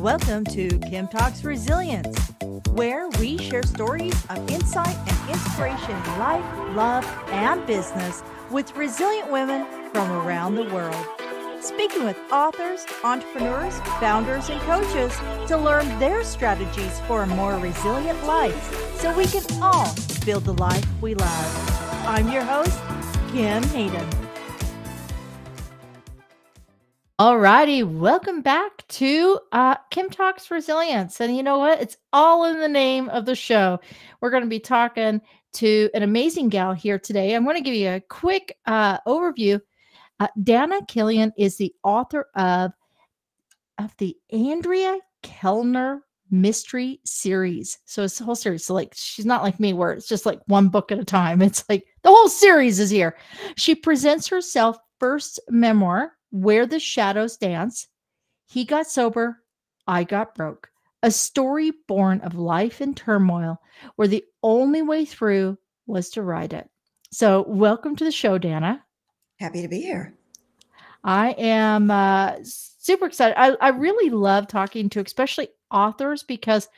Welcome to Kim Talks Resilience, where we share stories of insight and inspiration in life, love, and business with resilient women from around the world. Speaking with authors, entrepreneurs, founders, and coaches to learn their strategies for a more resilient life so we can all build the life we love. I'm your host, Kim Hayden. All righty, welcome back to Kim Talks Resilience. And you know what? It's all in the name of the show. We're going to be talking to an amazing gal here today. I'm going to give you a quick overview. Dana Killion is the author of the Andrea Kellner Mystery Series. So it's the whole series. So like, she's not like me where it's just like one book at a time. It's like the whole series is here. She presents herself first memoir, Where the Shadows Dance. He got sober, I got broke. A story born of life in turmoil where the only way through was to write it. So welcome to the show, Dana. Happy to be here. I am super excited. I really love talking to especially authors because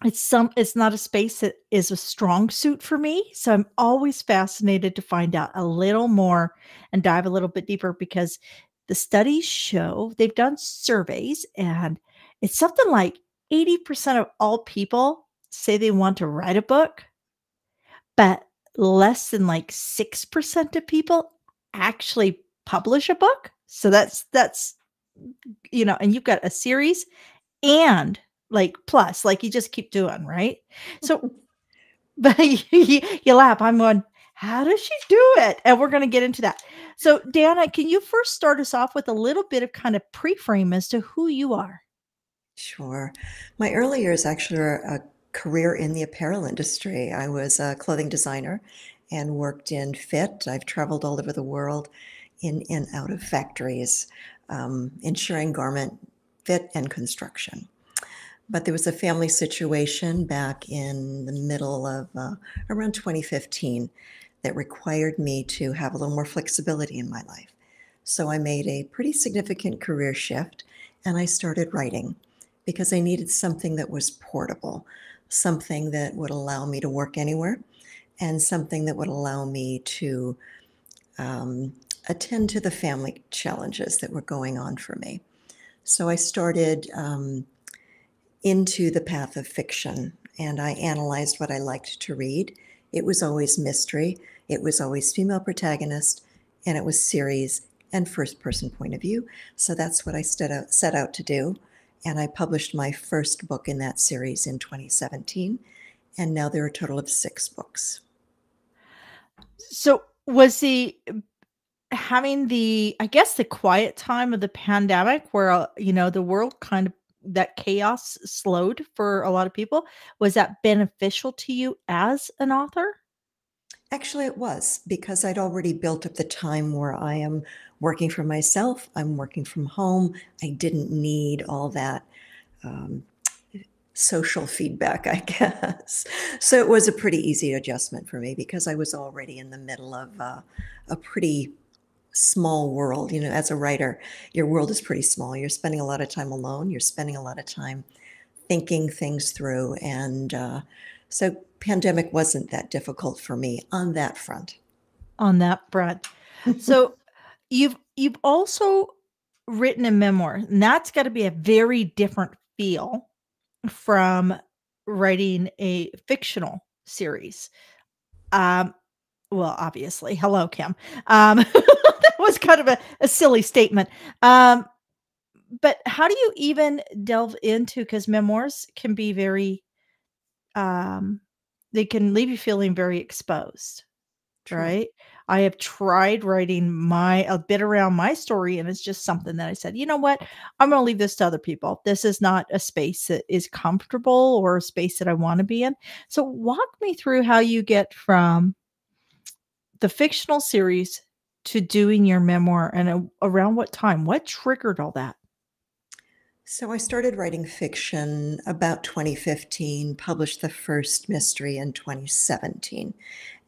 it's not a space that is a strong suit for me. So I'm always fascinated to find out a little more and dive a little bit deeper because the studies show, they've done surveys, and it's something like 80% of all people say they want to write a book, but less than like 6% of people actually publish a book. So that's, you know, and you've got a series and like plus, like you just keep doing, right? So, but you laugh. I'm going, how does she do it? And we're going to get into that. So, Dana, can you first start us off with a little bit of kind of pre-frame as to who you are? Sure. My early years actually were a career in the apparel industry. I was a clothing designer and worked in fit. I've traveled all over the world in and out of factories, ensuring garment fit and construction. But there was a family situation back in the middle of around 2015 that required me to have a little more flexibility in my life. So I made a pretty significant career shift and I started writing because I needed something that was portable, something that would allow me to work anywhere, and something that would allow me to attend to the family challenges that were going on for me. So I started into the path of fiction, and I analyzed what I liked to read. It was always mystery, it was always female protagonist, and it was series and first-person point of view. So that's what I set out to do, and I published my first book in that series in 2017, and now there are a total of 6 books. So was having the quiet time of the pandemic where, you know, the world kind of, that chaos slowed for a lot of people, was that beneficial to you as an author? Actually, it was, because I'd already built up the time where I am working for myself, I'm working from home. I didn't need all that social feedback, I guess. So it was a pretty easy adjustment for me because I was already in the middle of a pretty small world. You know, as a writer, your world is pretty small. You're spending a lot of time alone. You're spending a lot of time thinking things through. And so pandemic wasn't that difficult for me on that front. On that front. So you've also written a memoir, and that's got to be a very different feel from writing a fictional series. Well, obviously. Hello, Kim. That was kind of a silly statement. But how do you even delve into, because memoirs can be very, they can leave you feeling very exposed, True. right? I have tried writing a bit around my story, and it's just something that I said, you know what? I'm going to leave this to other people. This is not a space that is comfortable or a space that I want to be in. So walk me through how you get from the fictional series to doing your memoir, and around what time? What triggered all that? So I started writing fiction about 2015, published the first mystery in 2017.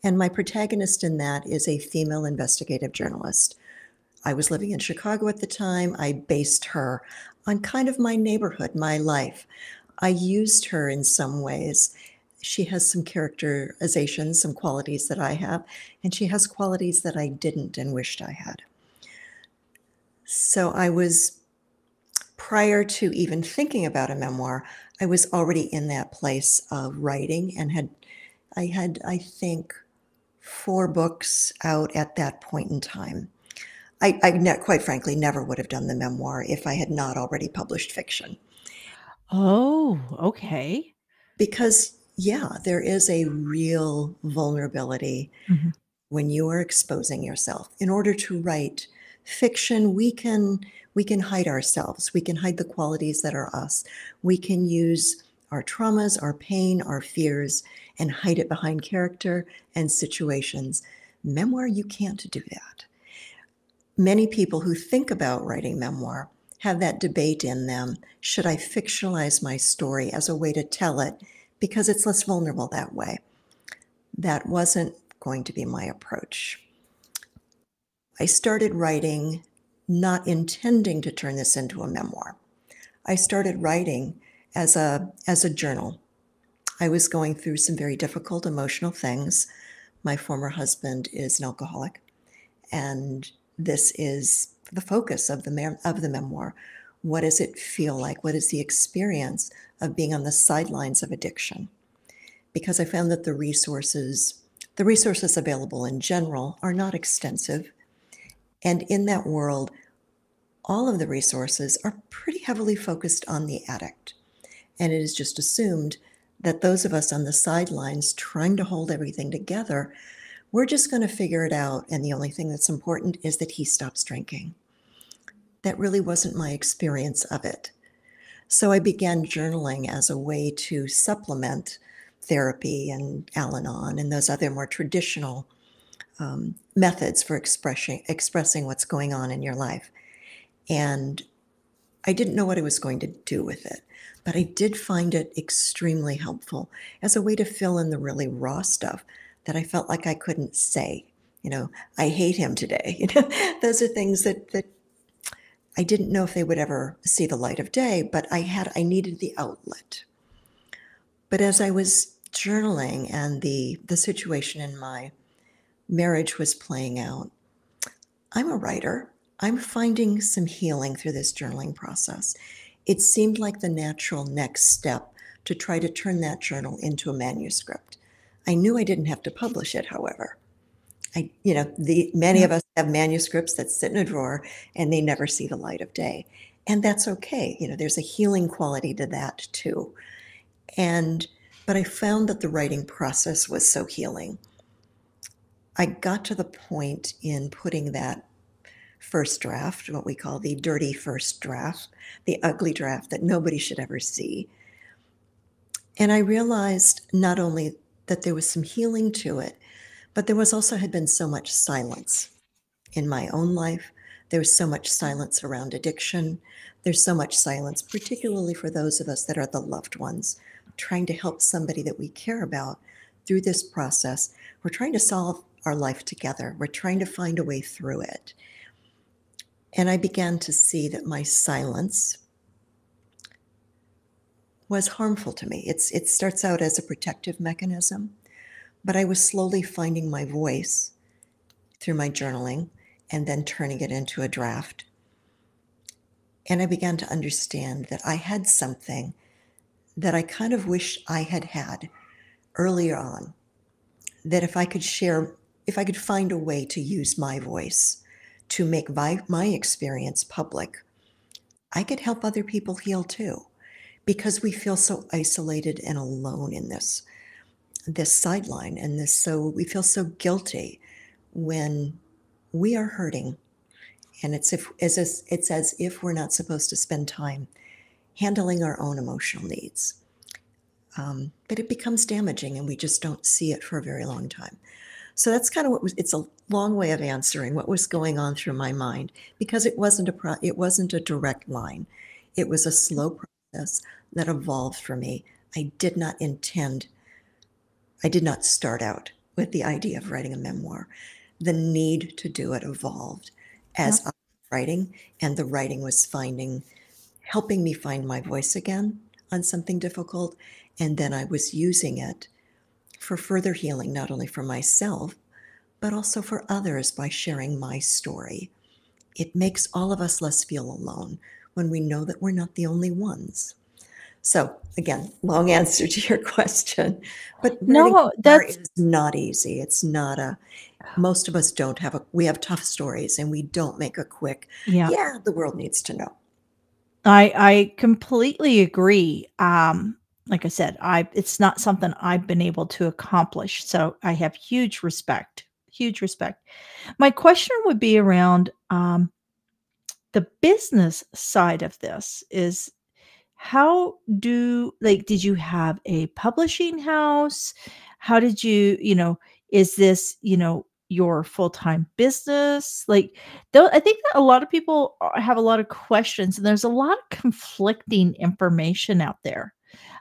And my protagonist in that is a female investigative journalist I was living in Chicago at the time. I based her on kind of my neighborhood, my life. I used her in some ways. She has some characterizations, some qualities that I have, and she has qualities that I didn't and wished I had. So I was, prior to even thinking about a memoir, I was already in that place of writing and had, I think, 4 books out at that point in time. Quite frankly, never would have done the memoir if I had not already published fiction. Oh, okay. Because, yeah, there is a real vulnerability Mhm. when you are exposing yourself. In order to write fiction, we can hide ourselves. We can hide the qualities that are us. We can use our traumas, our pain, our fears, and hide it behind character and situations. Memoir, you can't do that. Many people who think about writing memoir have that debate in them. Should I fictionalize my story as a way to tell it because it's less vulnerable that way? That wasn't going to be my approach. I started writing not intending to turn this into a memoir. I started writing as a journal. I was going through some very difficult emotional things. My former husband is an alcoholic, and this is the focus of the memoir. What does it feel like? What is the experience of being on the sidelines of addiction? Because I found that the resources available in general are not extensive. And in that world, all of the resources are pretty heavily focused on the addict. And it is just assumed that those of us on the sidelines trying to hold everything together, we're just going to figure it out. And the only thing that's important is that he stops drinking. That really wasn't my experience of it. So I began journaling as a way to supplement therapy and Al-Anon and those other more traditional methods for expressing what's going on in your life. And I didn't know what I was going to do with it, but I did find it extremely helpful as a way to fill in the really raw stuff that I felt like I couldn't say. I hate him today. Those are things that I didn't know if they would ever see the light of day, but I needed the outlet. But as I was journaling and the situation in my marriage was playing out, I'm a writer. I'm finding some healing through this journaling process. It seemed like the natural next step to try to turn that journal into a manuscript. I knew I didn't have to publish it, however. Many Yeah. of us have manuscripts that sit in a drawer and they never see the light of day. And that's okay. There's a healing quality to that too. But I found that the writing process was so healing. I got to the point in putting that first draft, what we call the dirty first draft, the ugly draft that nobody should ever see. And I realized not only that there was some healing to it, but there was also had been so much silence in my own life. There was so much silence around addiction. There's so much silence, particularly for those of us that are the loved ones, trying to help somebody that we care about through this process. We're trying to solve our life together. We're trying to find a way through it. And I began to see that my silence was harmful to me. It starts out as a protective mechanism, but I was slowly finding my voice through my journaling and then turning it into a draft. And I began to understand that I had something that I kind of wish I had had earlier on, that if I could find a way to use my voice to make my experience public, I could help other people heal too, because we feel so isolated and alone in this sideline and we feel so guilty when we are hurting, and it's as if we're not supposed to spend time handling our own emotional needs. But it becomes damaging and we just don't see it for a very long time. So that's kind of it's a long way of answering what was going on through my mind, because it wasn't a direct line. It was a slow process that evolved for me. I did not start out with the idea of writing a memoir. The need to do it evolved. as Yeah. I was writing, and the writing was helping me find my voice again on something difficult. And then I was using it for further healing, not only for myself, but also for others by sharing my story. It makes all of us less feel alone when we know that we're not the only ones. So, again, long answer to your question, but writing No, memoir that's is not easy. It's not a, most of us don't have we have tough stories and we don't make a quick, yeah. yeah, the world needs to know. I completely agree. Like I said, I it's not something I've been able to accomplish, so I have huge respect, huge respect. My question would be around the business side of this is how do like did you have a publishing house? How did you, is this, your full-time business? Like though I think that a lot of people have a lot of questions and there's a lot of conflicting information out there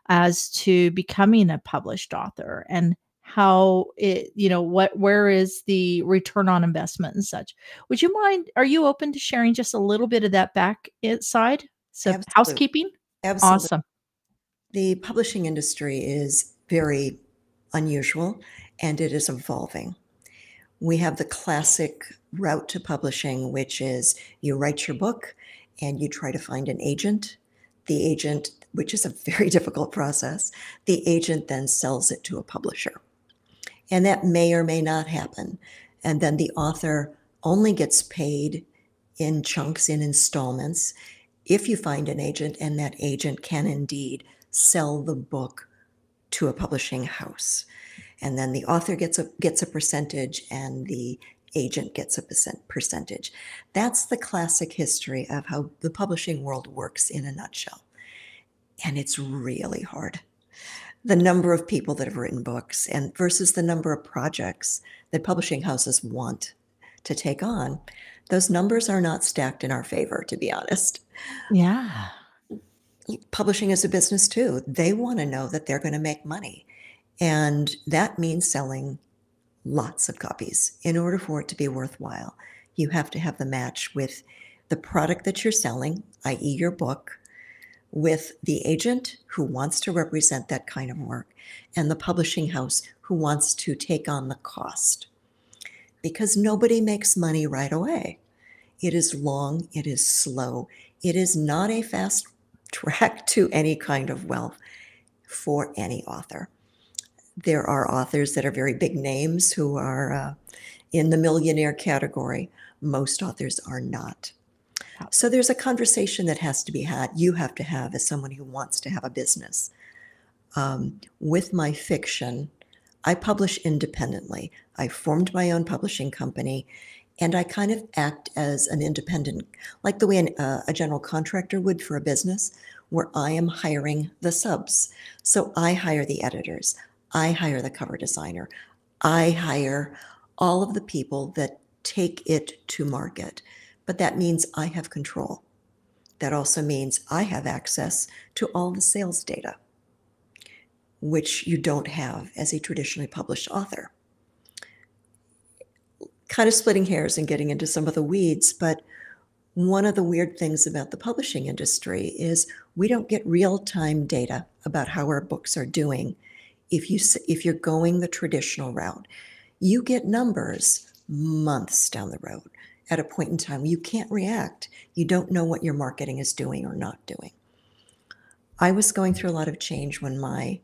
as to becoming a published author and how it, where is the return on investment and such. Would you mind, are you open to sharing just a little bit of that back side? So Absolutely. housekeeping? Absolutely. Awesome. The publishing industry is very unusual and it is evolving. We have the classic route to publishing, which is you write your book and you try to find an agent. The agent, which is a very difficult process, the agent then sells it to a publisher. And that may or may not happen. And then the author only gets paid in chunks, in installments, if you find an agent and that agent can indeed sell the book to a publishing house. And then the author gets a percentage and the agent gets a percentage. That's the classic history of how the publishing world works in a nutshell. And it's really hard. The number of people that have written books and versus the number of projects that publishing houses want to take on, those numbers are not stacked in our favor, to be honest. Yeah. Publishing is a business too. They want to know that they're going to make money. And that means selling lots of copies. In order for it to be worthwhile, you have to have the match with the product that you're selling, i.e., your book, with the agent who wants to represent that kind of work, and the publishing house who wants to take on the cost. Because nobody makes money right away. It is long, it is slow, it is not a fast track to any kind of wealth for any author. There are authors that are very big names who are in the millionaire category. Most authors are not. Yeah. So there's a conversation that has to be had. You have to have as someone who wants to have a business. With my fiction, I publish independently. I formed my own publishing company, and I kind of act as an independent, like the way a general contractor would for a business, where I am hiring the subs. So I hire the editors, I hire the cover designer, I hire all of the people that take it to market. But that means I have control. That also means I have access to all the sales data, which you don't have as a traditionally published author. Kind of splitting hairs and getting into some of the weeds, but one of the weird things about the publishing industry is we don't get real-time data about how our books are doing. If you're going the traditional route, you get numbers months down the road. At a point in time, you can't react. You don't know what your marketing is doing or not doing. I was going through a lot of change when my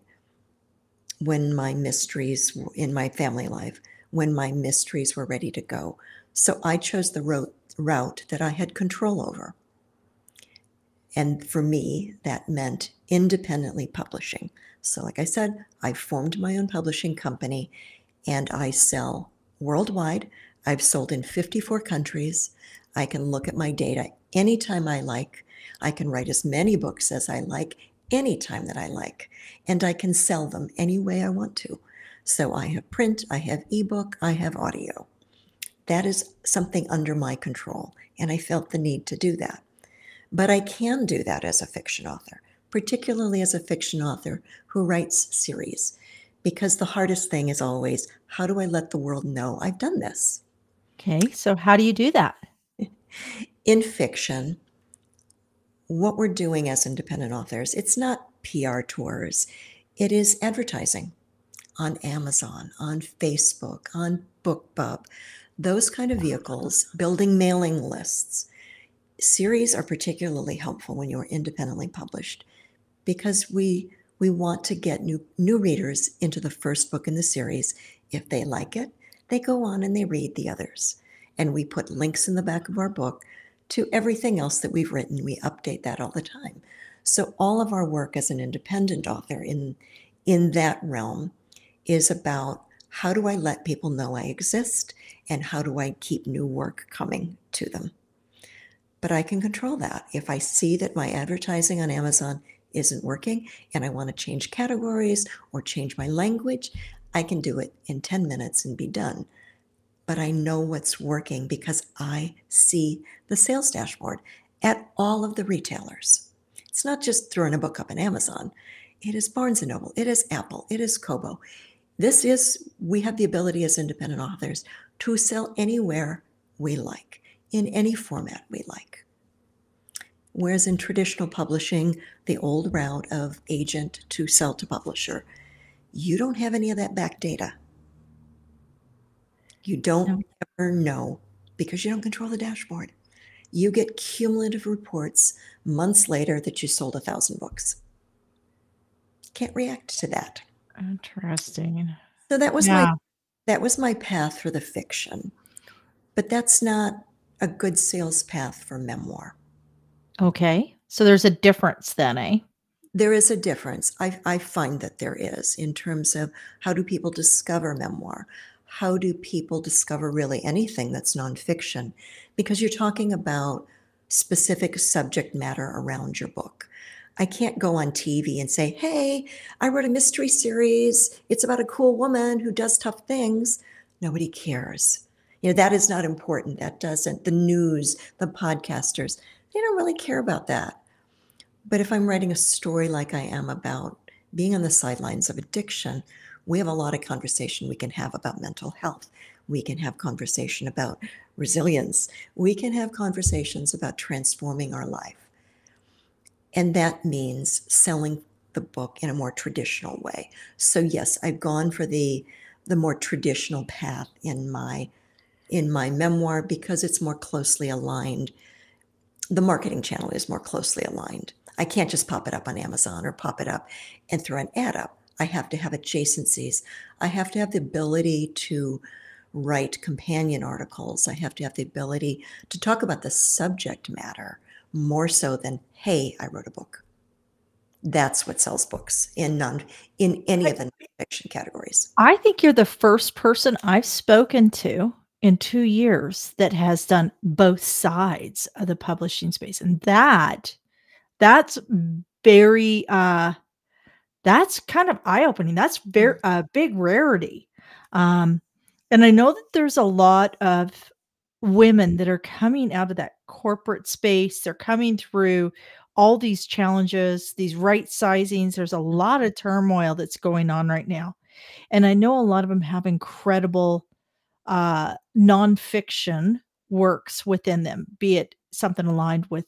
mysteries in my family life, when my mysteries were ready to go. So I chose the route that I had control over. And for me, that meant independently publishing. So, like I said, I formed my own publishing company and I sell worldwide. I've sold in 54 countries. I can look at my data anytime I like. I can write as many books as I like, anytime that I like. And I can sell them any way I want to. So I have print, I have ebook, I have audio. That is something under my control. And I felt the need to do that. But I can do that as a fiction author, particularly as a fiction author who writes series, because the hardest thing is always, how do I let the world know I've done this? Okay. So how do you do that? In fiction, what we're doing as independent authors, it's not PR tours, it is advertising on Amazon, on Facebook, on BookBub, those kind of vehicles, building mailing lists. Series are particularly helpful when you're independently published because we want to get new readers into the first book in the series. If they like it, they go on and they read the others. And we put links in the back of our book to everything else that we've written. We update that all the time. So all of our work as an independent author in that realm is about how do I let people know I exist and how do I keep new work coming to them. But I can control that. If I see that my advertising on Amazon isn't working and I want to change categories or change my language, I can do it in 10 minutes and be done. But I know what's working because I see the sales dashboard at all of the retailers. It's not just throwing a book up on Amazon. It is Barnes & Noble, it is Apple, it is Kobo. We have the ability as independent authors to sell anywhere we like, in any format we like. Whereas in traditional publishing, the old route of agent to sell to publisher, you don't have any of that back data. You don't ever know because you don't control the dashboard. You get cumulative reports months later that you sold 1,000 books. Can't react to that. Interesting. So that was my path for the fiction. But that's not a good sales path for memoir. Okay. So there's a difference then, eh? There is a difference. I find that there is in terms of how do people discover memoir? How do people discover really anything that's nonfiction? Because you're talking about specific subject matter around your book. I can't go on TV and say, hey, I wrote a mystery series. It's about a cool woman who does tough things. Nobody cares. That is not important. The news, the podcasters, they don't really care about that. But if I'm writing a story like I am about being on the sidelines of addiction, we have a lot of conversation we can have about mental health. We can have conversation about resilience. We can have conversations about transforming our life. And that means selling the book in a more traditional way. So yes, I've gone for the more traditional path in my memoir because it's more closely aligned. The marketing channel is more closely aligned. I can't just pop it up on Amazon or pop it up and throw an ad up. I have to have adjacencies. I have to have the ability to write companion articles. I have to have the ability to talk about the subject matter more so than, hey, I wrote a book. That's what sells books in any of the nonfiction categories. I think you're the first person I've spoken to in 2 years that has done both sides of the publishing space. And that's very, that's kind of eye-opening. That's very a big rarity. And I know that there's a lot of women that are coming out of that corporate space. They're coming through all these challenges, these right sizings. There's a lot of turmoil that's going on right now. And I know a lot of them have incredible nonfiction works within them, be it something aligned with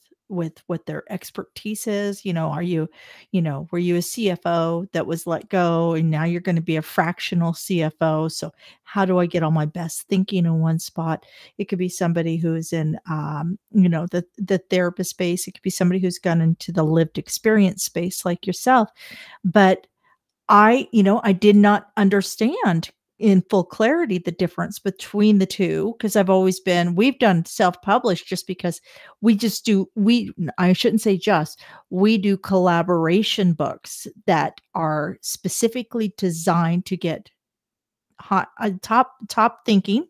what their expertise is. Are you, were you a CFO that was let go and now you're going to be a fractional CFO? So how do I get all my best thinking in one spot? It could be somebody who's in, the therapist space. It could be somebody who's gone into the lived experience space like yourself. But I did not understand in full clarity the difference between the two because we've done self-published just because I shouldn't say just, we do collaboration books that are specifically designed to get top thinking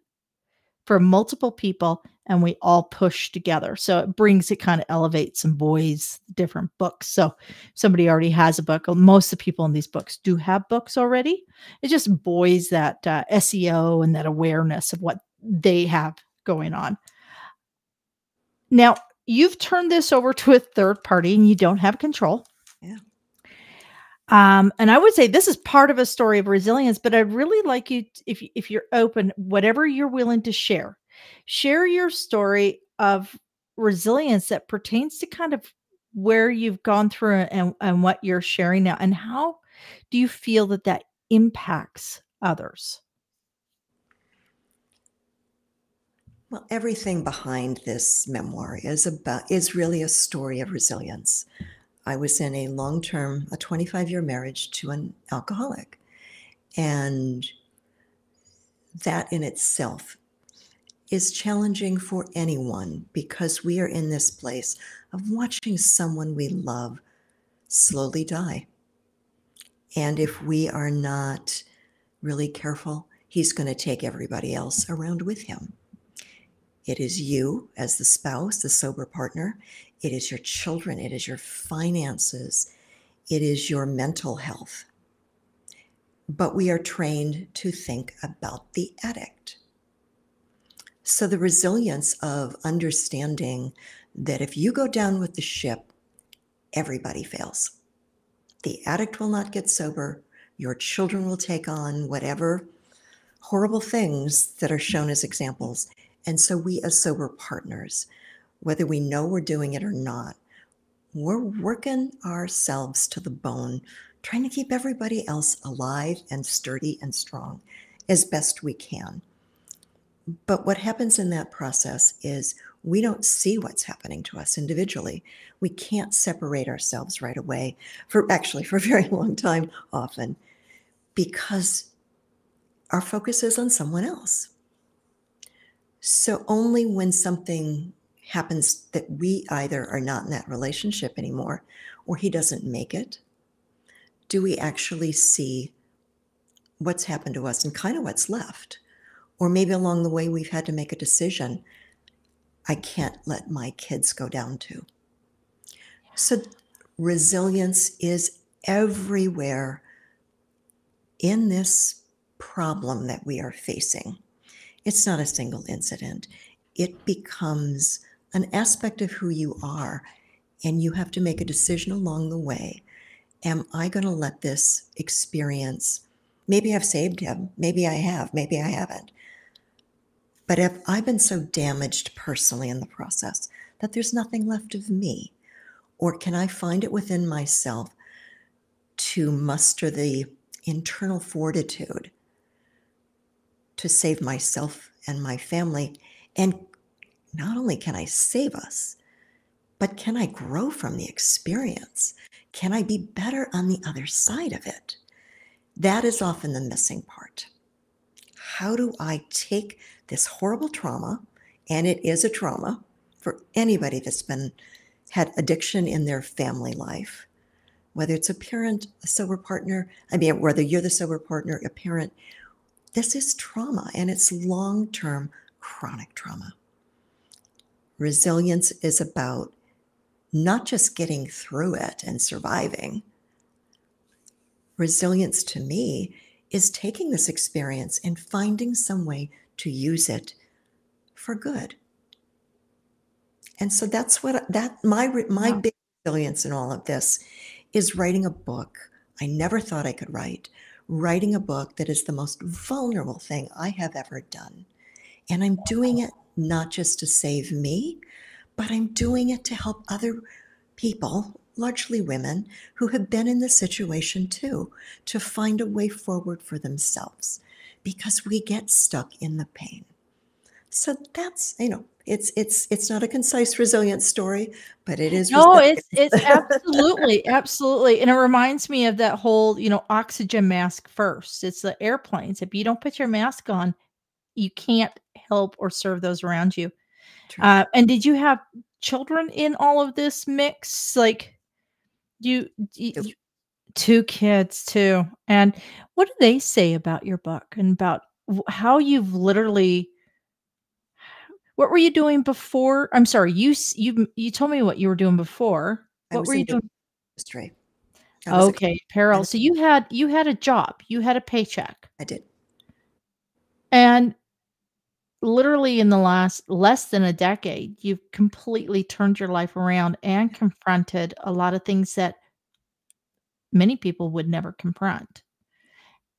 for multiple people, and we all push together. So it kind of elevates and buoys different books. So somebody already has a book. Most of the people in these books do have books already. It just buoys that SEO and that awareness of what they have going on. Now, you've turned this over to a third party and you don't have control. Yeah. And I would say this is part of a story of resilience, but I'd really like you, if you're open, whatever you're willing to share your story of resilience that pertains to kind of where you've gone through and what you're sharing now, and how do you feel that that impacts others? Well, everything behind this memoir is really a story of resilience. I was in a 25-year marriage to an alcoholic, and that in itself is challenging for anyone because we are in this place of watching someone we love slowly die. And if we are not really careful, he's going to take everybody else around with him. It is you as the spouse, the sober partner. It is your children. It is your finances. It is your mental health. But we are trained to think about the addict. So the resilience of understanding that if you go down with the ship, everybody fails. The addict will not get sober. Your children will take on whatever horrible things that are shown as examples. And so we as sober partners, whether we know we're doing it or not, we're working ourselves to the bone, trying to keep everybody else alive and sturdy and strong as best we can. But what happens in that process is we don't see what's happening to us individually. We can't separate ourselves right away for a very long time often, because our focus is on someone else. So only when something happens that we either are not in that relationship anymore or he doesn't make it, do we actually see what's happened to us and kind of what's left. Or maybe along the way we've had to make a decision. I can't let my kids go down too. So resilience is everywhere in this problem that we are facing. It's not a single incident. It becomes an aspect of who you are, and you have to make a decision along the way. Am I going to let this experience, maybe I've saved him, maybe I have, maybe I haven't. But have I been so damaged personally in the process that there's nothing left of me? Or can I find it within myself to muster the internal fortitude to save myself and my family? And not only can I save us, but can I grow from the experience? Can I be better on the other side of it? That is often the missing part. How do I take this horrible trauma, and it is a trauma for anybody that's had addiction in their family life, whether it's a parent, a sober partner, whether you're the sober partner, a parent, this is trauma, and it's long-term chronic trauma. Resilience is about not just getting through it and surviving. Resilience to me is taking this experience and finding some way to use it for good. And so that's my big resilience in all of this is writing a book I never thought I could writing a book that is the most vulnerable thing I have ever done. And I'm doing it not just to save me, but I'm doing it to help other people, largely women, who have been in this situation too, to find a way forward for themselves, because we get stuck in the pain. So that's, it's not a concise resilience story, but it is No, resilience. it's absolutely, absolutely, and it reminds me of that whole, oxygen mask first. It's the airplanes. If you don't put your mask on, you can't help or serve those around you. True. And did you have children in all of this mix? Like, you 2 kids too, and what do they say about your book and about how you've literally what were you doing before? I'm sorry, you told me what you were doing before. I What was were in you the doing? industry. I was a Okay, apparel. So you had a job, you had a paycheck, I did. and literally in the last less than a decade, you've completely turned your life around and confronted a lot of things that many people would never confront.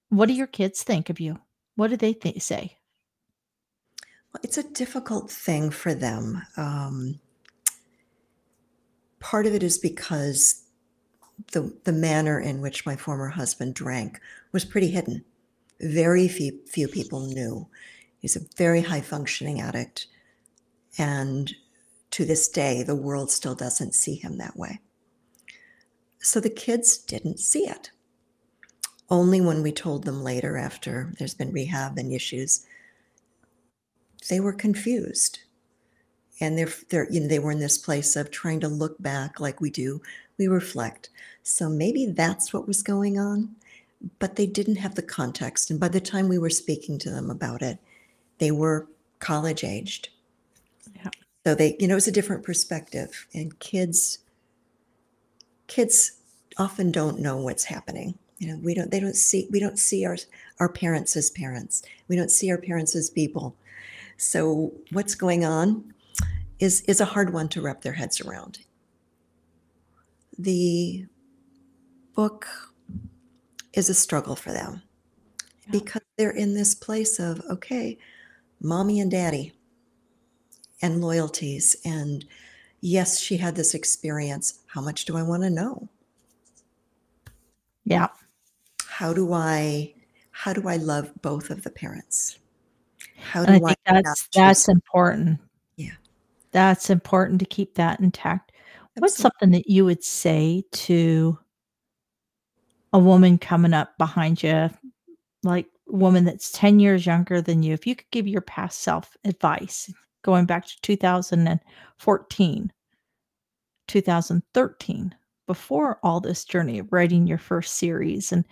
What do your kids think of you? What do they say? Well, it's a difficult thing for them. part of it is because the manner in which my former husband drank was pretty hidden. Very few people knew. He's a very high functioning addict, and to this day, the world still doesn't see him that way. So the kids didn't see it. Only when we told them later, after there's been rehab and issues, they were confused. And they were in this place of trying to look back like we do. We reflect. So maybe that's what was going on, but they didn't have the context. And by the time we were speaking to them about it, they were college aged. Yeah. So it was a different perspective. And kids often don't know what's happening. We don't see our parents as parents. We don't see our parents as people. So what's going on is a hard one to wrap their heads around. The book is a struggle for them because they're in this place of, okay, mommy and daddy and loyalties. And yes, she had this experience. How much do I want to know? Yeah. How do I love both of the parents? How And I do I think not choose? that's important. Yeah. That's important to keep that intact. What's Absolutely. something that you would say to a woman coming up behind you, like a woman that's 10 years younger than you? If you could give your past self advice going back to 2014, 2013, before all this journey of writing your first series, and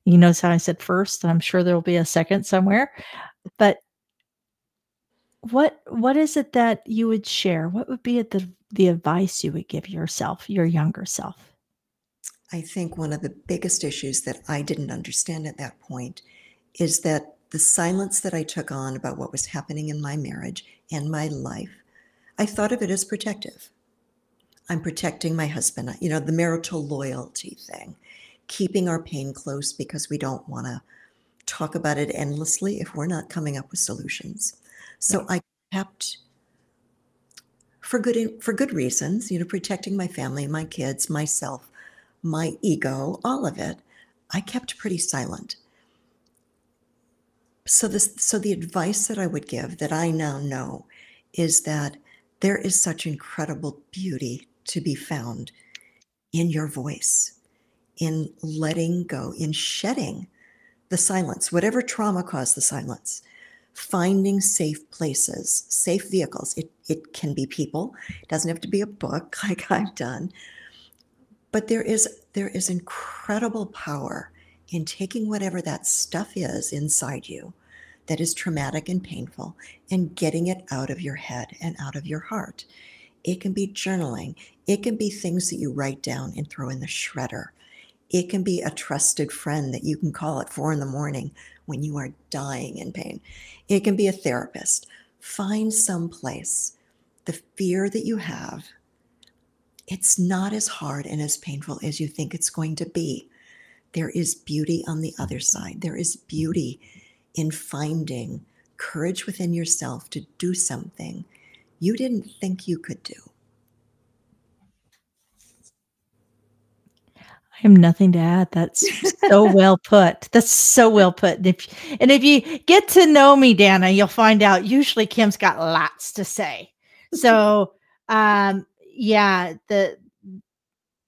you notice how I said first, and I'm sure there'll be a second somewhere, but what is it that you would share? What would be the advice you would give yourself, your younger self? I think one of the biggest issues that I didn't understand at that point is that the silence that I took on about what was happening in my marriage and my life, I thought of it as protective. I'm protecting my husband, the marital loyalty thing, keeping our pain close because we don't want to talk about it endlessly if we're not coming up with solutions. Yeah. So I kept, for good reasons, protecting my family, my kids, myself, my ego, all of it. I kept pretty silent. So the advice that I would give that I now know is that there is such incredible beauty to be found in your voice, in letting go, in shedding the silence, whatever trauma caused the silence, finding safe places, safe vehicles. It can be people. It doesn't have to be a book like I've done. But there is incredible power in taking whatever that stuff is inside you that is traumatic and painful and getting it out of your head and out of your heart. It can be journaling. It can be things that you write down and throw in the shredder. It can be a trusted friend that you can call at 4 a.m. when you are dying in pain. It can be a therapist. Find some place. The fear that you have, it's not as hard and as painful as you think it's going to be. There is beauty on the other side. There is beauty in finding courage within yourself to do something you didn't think you could do. I have nothing to add. That's so well put. That's so well put. And if you get to know me, Dana, you'll find out usually Kim's got lots to say. So, yeah,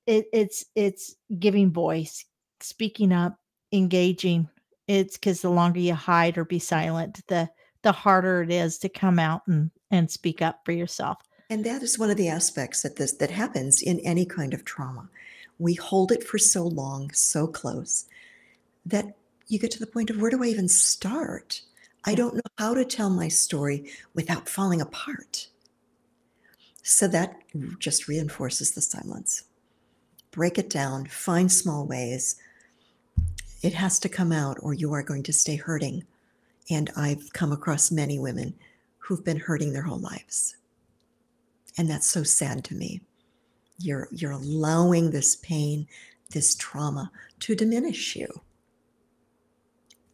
it's giving voice, speaking up, engaging. It's because the longer you hide or be silent, the harder it is to come out and speak up for yourself. And that is one of the aspects that happens in any kind of trauma. We hold it for so long, so close, that you get to the point of, where do I even start? I Yeah. don't know how to tell my story without falling apart. So that just reinforces the silence. Break it down, find small ways. It has to come out or you are going to stay hurting. And I've come across many women who've been hurting their whole lives. And that's so sad to me. You're allowing this pain, this trauma to diminish you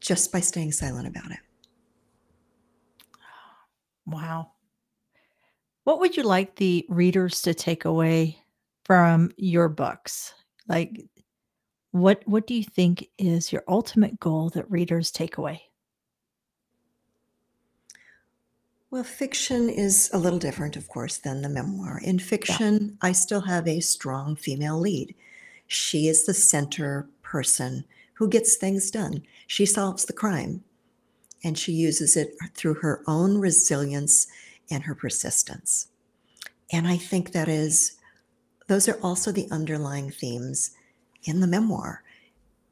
just by staying silent about it. Wow. What would you like the readers to take away from your books? Like, what do you think is your ultimate goal that readers take away? Well, fiction is a little different, of course, than the memoir. In Yeah. fiction, I still have a strong female lead. She is the center person who gets things done. She solves the crime, and she uses it through her own resilience and her persistence. And I think those are also the underlying themes in the memoir.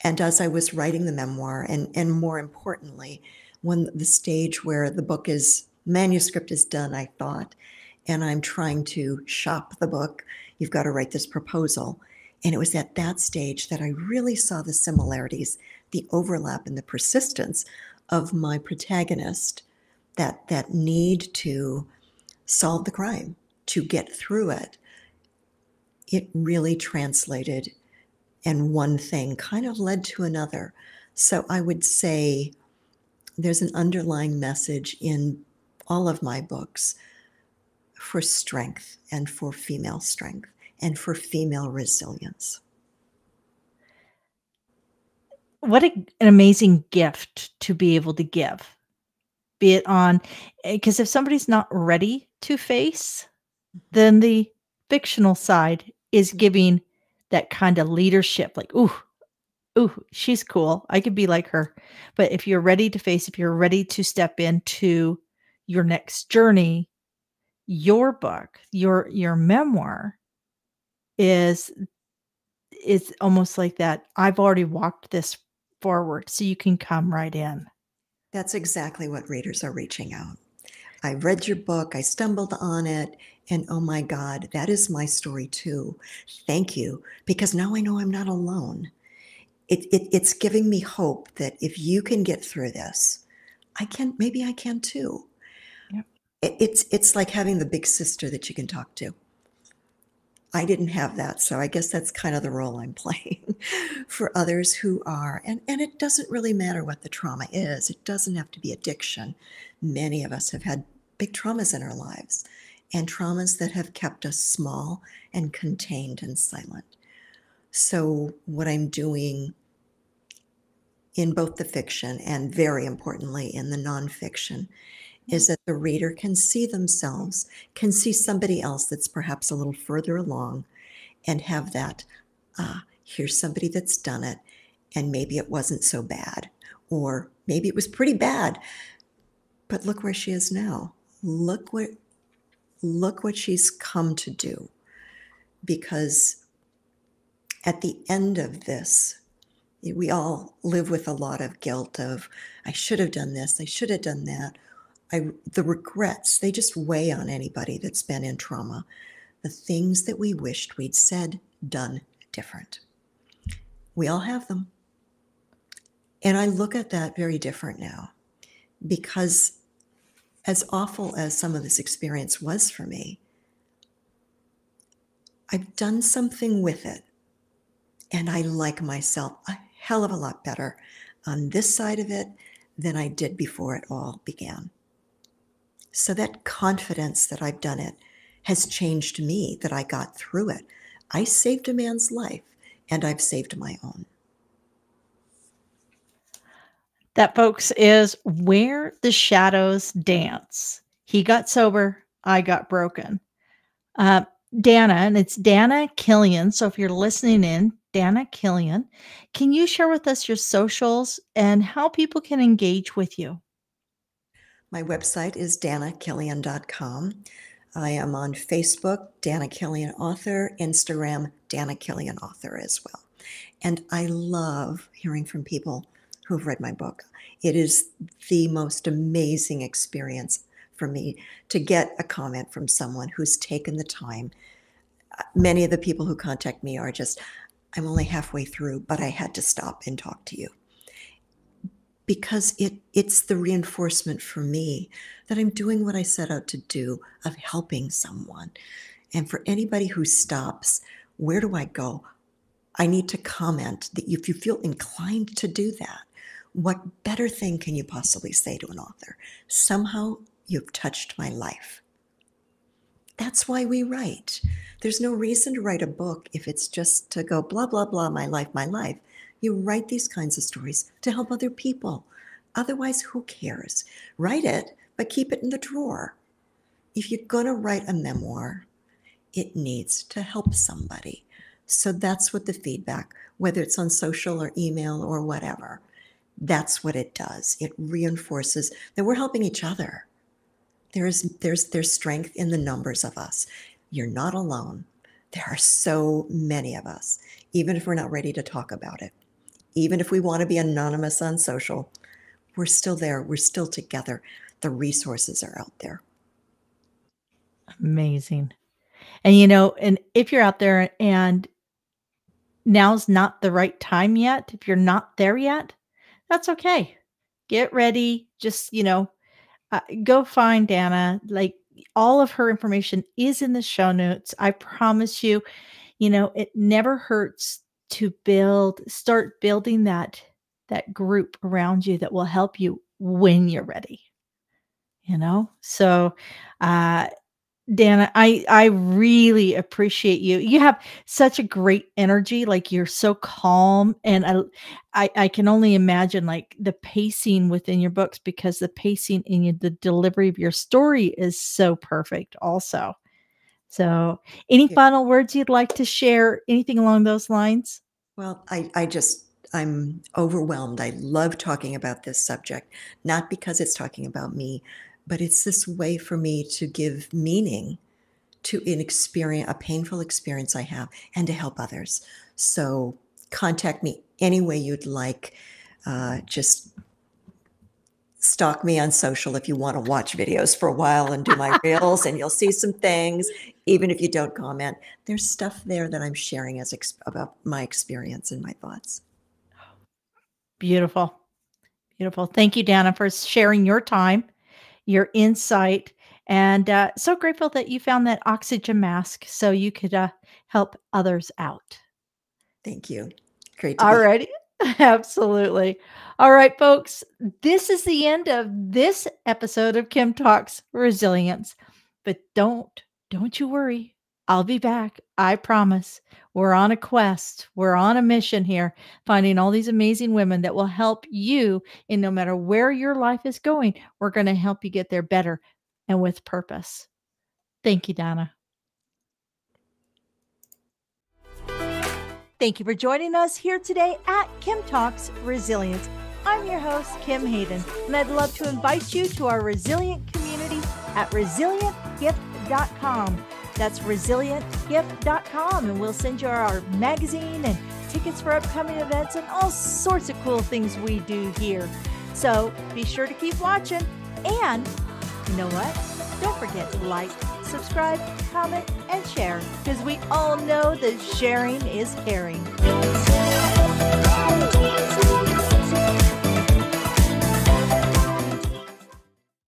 And as I was writing the memoir, and more importantly, when the stage where the book is manuscript is done, I thought, and I'm trying to shop the book, you've got to write this proposal. And it was at that stage that I really saw the similarities, the overlap, and the persistence of my protagonist, that need to solve the crime, to get through it. It really translated, and one thing kind of led to another. So I would say there's an underlying message in all of my books for strength and for female strength and for female resilience. What an amazing gift to be able to give, be it on because if somebody's not ready to face, then the fictional side is giving that kind of leadership, like, "Ooh, ooh, she's cool. I could be like her." But if you're ready to face, if you're ready to step into your next journey, your book, your memoir is almost like that, "I've already walked this forward, so you can come right in." That's exactly what readers are reaching out. I read your book, I stumbled on it, and oh my God, that is my story too. Thank you, because now I know I'm not alone. It's giving me hope that if you can get through this, maybe I can too. Yep. It's like having the big sister that you can talk to. I didn't have that, so I guess that's kind of the role I'm playing for others who are, and it doesn't really matter what the trauma is. It doesn't have to be addiction. Many of us have had big traumas in our lives, and traumas that have kept us small and contained and silent. So what I'm doing in both the fiction and very importantly in the nonfiction is that the reader can see themselves, can see somebody else that's perhaps a little further along, and have that, here's somebody that's done it, and maybe it wasn't so bad, or maybe it was pretty bad, but look where she is now. Look what she's come to do. Because at the end of this, we all live with a lot of guilt of, I should have done this, I should have done that. The regrets, they just weigh on anybody that's been in trauma. The things that we wished we'd said, done different. We all have them. And I look at that very different now, because as awful as some of this experience was for me, I've done something with it. And I like myself a hell of a lot better on this side of it than I did before it all began. So that confidence that I've done it has changed me, that I got through it. I saved a man's life, and I've saved my own. That, folks, is Where the Shadows Dance. He got sober, I got broken. Uh, Dana, and it's Dana Killion. So if you're listening in, Dana Killion, can you share with us your socials and how people can engage with you? My website is danakillion.com. I am on Facebook, Dana Killion Author, Instagram, Dana Killion Author as well. And I love hearing from people who've read my book. It is the most amazing experience for me to get a comment from someone who's taken the time. Many of the people who contact me are just, I'm only halfway through, but I had to stop and talk to you. Because it's the reinforcement for me that I'm doing what I set out to do, of helping someone. And for anybody who stops, where do I go? I need to comment that if you feel inclined to do that, what better thing can you possibly say to an author? Somehow you've touched my life. That's why we write. There's no reason to write a book if it's just to go blah, blah, blah, my life, my life. You write these kinds of stories to help other people. Otherwise, who cares? Write it, but keep it in the drawer. If you're going to write a memoir, it needs to help somebody. So that's what the feedback, whether it's on social or email or whatever, that's what it does. It reinforces that we're helping each other. There's strength in the numbers of us. You're not alone. There are so many of us, even if we're not ready to talk about it. Even if we want to be anonymous on social, we're still there. We're still together. The resources are out there. Amazing. And if you're out there and now's not the right time yet, if you're not there yet, that's okay. Get ready. Just, go find Dana. Like, all of her information is in the show notes. I promise you, it never hurts to start building that group around you that will help you when you're ready. So, uh, Dana, I really appreciate you. You have such a great energy. Like, you're so calm, and I can only imagine, like, the pacing within your books, because the pacing in the delivery of your story is so perfect also. So, any Yeah. final words you'd like to share? Anything along those lines? Well, I'm overwhelmed. I love talking about this subject, not because it's talking about me, but it's this way for me to give meaning to a painful experience I have, and to help others. So contact me any way you'd like. Just stalk me on social if you want to watch videos for a while and do my reels, and you'll see some things. Even if you don't comment, there's stuff there that I'm sharing about my experience and my thoughts. Beautiful. Beautiful. Thank you, Dana, for sharing your time, your insight, and so grateful that you found that oxygen mask so you could help others out. Thank you. Great to be All here. righty. Absolutely. All right, folks. This is the end of this episode of Kim Talks Resilience. But don't you worry. I'll be back. I promise. We're on a quest. We're on a mission here, finding all these amazing women that will help you in no matter where your life is going. We're going to help you get there better and with purpose. Thank you, Donna. Thank you for joining us here today at Kim Talks Resilience. I'm your host, Kim Hayden, and I'd love to invite you to our resilient community at resilientgift.com. That's resilientgift.com, and we'll send you our magazine and tickets for upcoming events and all sorts of cool things we do here. So be sure to keep watching, and you know what? Don't forget to like, subscribe, comment, and share, because we all know that sharing is caring.